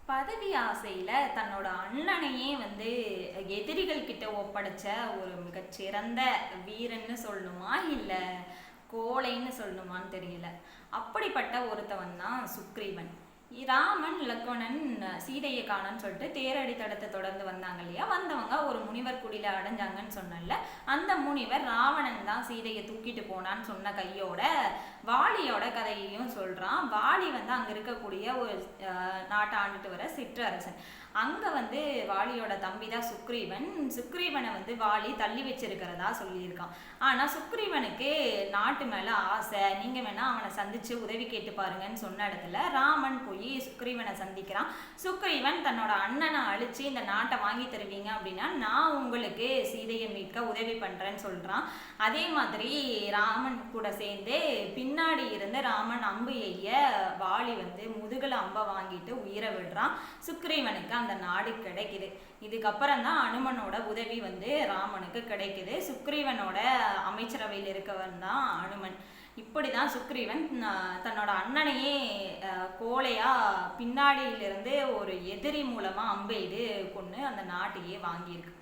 பதவி ஆசையில தன்னோட அண்ணனையே எதிரிகள் கிட்ட ஒப்படைச்ச ஒரு மிகச்சிறந்த வீரன்னு சொல்லணுமா இல்ல கோழைன்னு சொல்லணுமான்னு தெரியல. அப்படிப்பட்ட ஒருத்தவன் தான் சுக்ரீவன். ராமன் லக்வணன் சீதையை காணன்னு சொல்லிட்டு தேரடி தடத்தை தொடர்ந்து வந்தாங்க இல்லையா. வந்தவங்க ஒரு முனிவர் குடியில அடைஞ்சாங்கன்னு சொன்னல. அந்த முனிவர் ராவணன் தான் சீதையை தூக்கிட்டு போனான்னு சொன்ன கையோட வாலியோட கதையையும் சொல்றான். வாலி அங்க இருக்கக்கூடிய ஒரு நாட்டை ஆண்டுட்டு வர சிற்றரசன். அங்க வாலியோட தம்பி தான் சுக்ரீவன். சுக்ரீவனை வாலி தள்ளி வச்சிருக்கிறதா சொல்லியிருக்கான். ஆனா சுக்ரீவனுக்கு நாட்டு மேல ஆசை. நீங்க வேணா அவனை சந்திச்சு உதவி கேட்டு பாருங்கன்னு சொன்ன இடத்துல ராமன் போய் சுக்ரீவனை சந்திக்கிறான். சுக்ரீவன் தன்னோட அண்ணனை அழிச்சு இந்த நாட்டை வாங்கி தருவீங்க அப்படின்னா நான் உங்களுக்கு சீதையை மீட்க உதவி பண்றேன்னு சொல்றான். அதே மாதிரி ராமன் கூட சேர்ந்து பின்னாடி இருந்து ராமன் அம்பு எய்ய வாலி முதுகுல அம்பை வாங்கிட்டு உயிரை விடுறான். சுக்ரீவனுக்கு அந்த நாடு கிடைக்குது. இதுக்கப்புறம் தான் அனுமனோட உதவி ராமனுக்கு கிடைக்குது. சுக்ரீவனோட அமைச்சரவையில் இருக்கவன் தான் அனுமன். இப்படிதான் சுக்ரீவன் தன்னோட அண்ணனையே கோழையா பின்னாடியிலிருந்து ஒரு எதிரி மூலமா அம்பெய்து கொண்டு அந்த நாட்டையே வாங்கியிருக்கு.